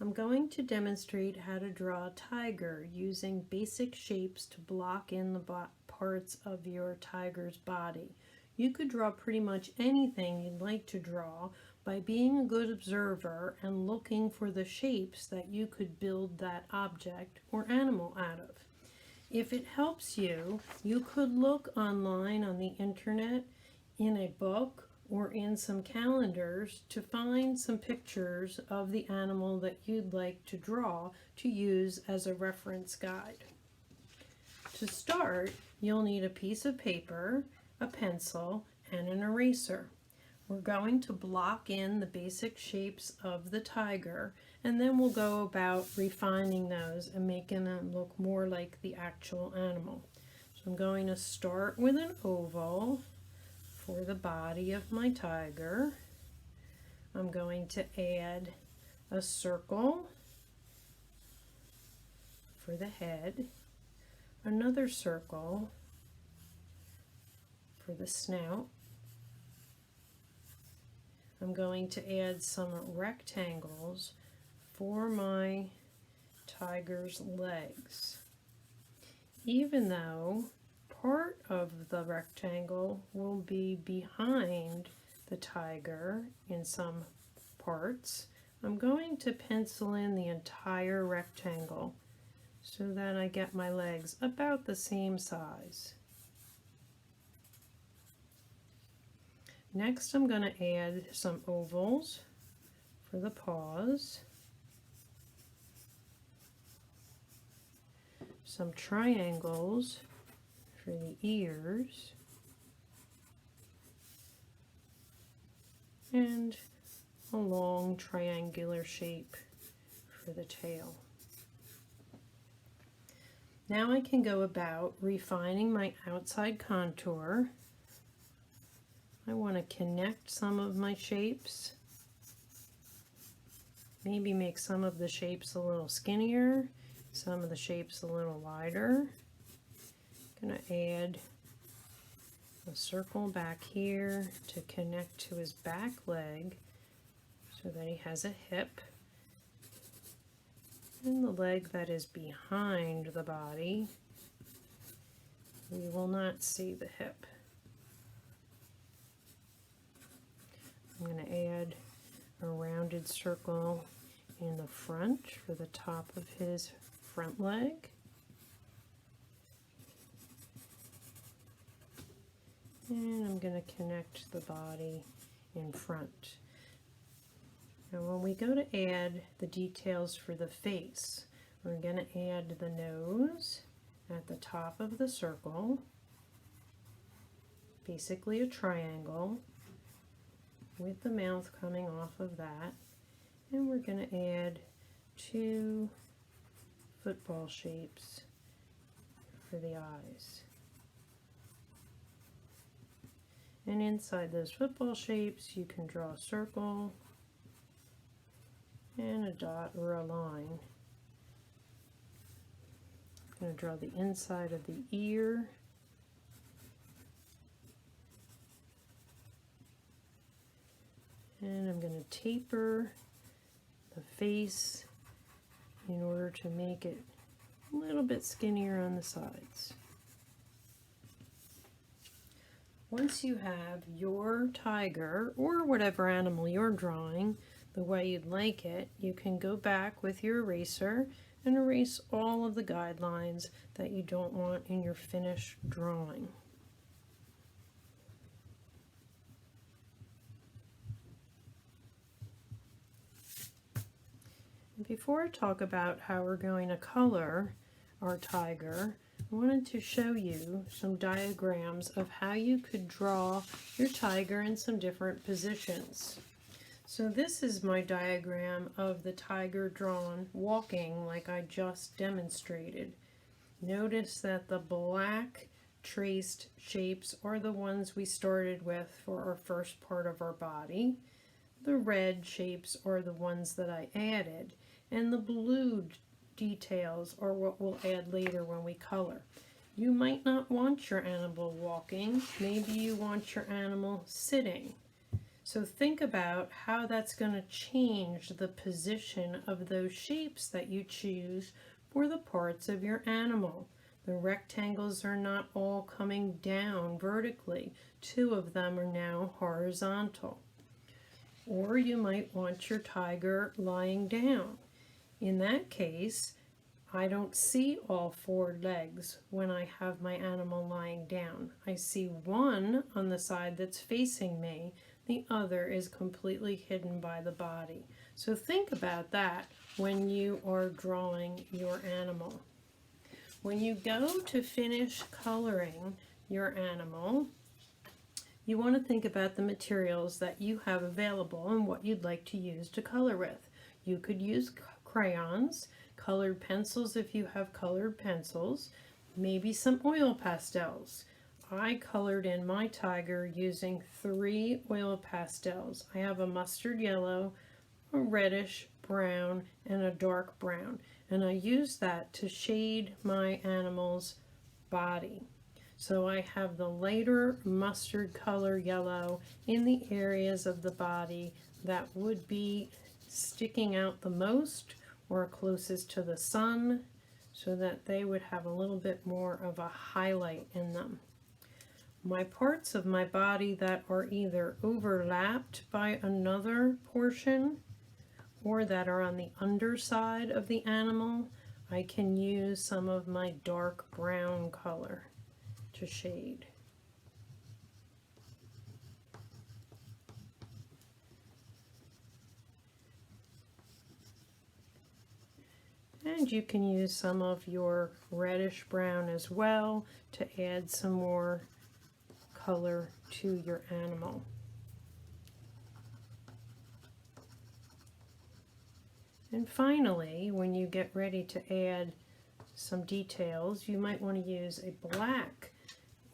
I'm going to demonstrate how to draw a tiger using basic shapes to block in the parts of your tiger's body. You could draw pretty much anything you'd like to draw by being a good observer and looking for the shapes that you could build that object or animal out of. If it helps you, you could look online on the internet, in a book, or in some calendars to find some pictures of the animal that you'd like to draw to use as a reference guide. To start, you'll need a piece of paper, a pencil, and an eraser. We're going to block in the basic shapes of the tiger, and then we'll go about refining those and making them look more like the actual animal. So I'm going to start with an oval for the body of my tiger. I'm going to add a circle for the head, another circle for the snout. I'm going to add some rectangles for my tiger's legs. Even though part of the rectangle will be behind the tiger in some parts, I'm going to pencil in the entire rectangle so that I get my legs about the same size. Next, I'm going to add some ovals for the paws, some triangles for the ears, and a long triangular shape for the tail. Now I can go about refining my outside contour. I want to connect some of my shapes, maybe make some of the shapes a little skinnier, some of the shapes a little wider. I'm going to add a circle back here to connect to his back leg so that he has a hip, and the leg that is behind the body, we will not see the hip. I'm going to add a rounded circle in the front for the top of his front leg. And I'm going to connect the body in front. Now when we go to add the details for the face, we're going to add the nose at the top of the circle, basically a triangle, with the mouth coming off of that, and we're going to add two football shapes for the eyes. And inside those football shapes you can draw a circle and a dot or a line. I'm going to draw the inside of the ear, and I'm going to taper the face in order to make it a little bit skinnier on the sides. Once you have your tiger, or whatever animal you're drawing, the way you'd like it, you can go back with your eraser and erase all of the guidelines that you don't want in your finished drawing. Before I talk about how we're going to color our tiger, I wanted to show you some diagrams of how you could draw your tiger in some different positions. So this is my diagram of the tiger drawn walking like I just demonstrated. Notice that the black traced shapes are the ones we started with for our first part of our body. The red shapes are the ones that I added, and the blue details are what we'll add later when we color. You might not want your animal walking, maybe you want your animal sitting. So think about how that's going to change the position of those shapes that you choose for the parts of your animal. The rectangles are not all coming down vertically. 2 of them are now horizontal. Or you might want your tiger lying down. In that case, I don't see all 4 legs when I have my animal lying down. I see one on the side that's facing me. The other is completely hidden by the body. So think about that when you are drawing your animal. When you go to finish coloring your animal, you want to think about the materials that you have available and what you'd like to use to color with. You could use crayons, colored pencils if you have colored pencils, maybe some oil pastels. I colored in my tiger using 3 oil pastels. I have a mustard yellow, a reddish brown, and a dark brown. And I used that to shade my animal's body. So I have the lighter mustard color yellow in the areas of the body that would be sticking out the most or closest to the sun, so that they would have a little bit more of a highlight in them. My parts of my body that are either overlapped by another portion or that are on the underside of the animal, I can use some of my dark brown color to shade. And you can use some of your reddish brown as well to add some more color to your animal. And finally, when you get ready to add some details, you might want to use a black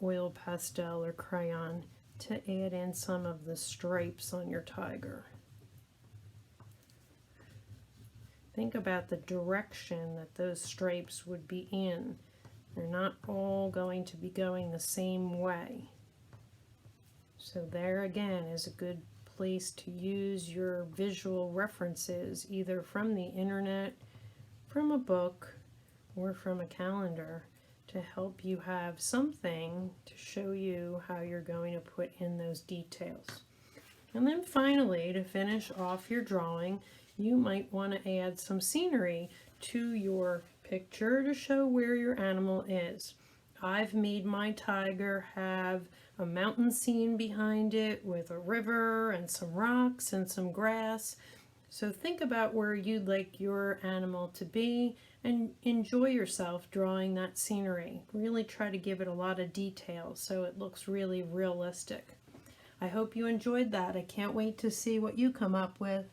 oil pastel or crayon to add in some of the stripes on your tiger. Think about the direction that those stripes would be in. They're not all going to be going the same way. So there again is a good place to use your visual references, either from the internet, from a book, or from a calendar, to help you have something to show you how you're going to put in those details. And then finally, to finish off your drawing, you might want to add some scenery to your picture to show where your animal is. I've made my tiger have a mountain scene behind it with a river and some rocks and some grass. So think about where you'd like your animal to be and enjoy yourself drawing that scenery. Really try to give it a lot of detail so it looks really realistic. I hope you enjoyed that. I can't wait to see what you come up with.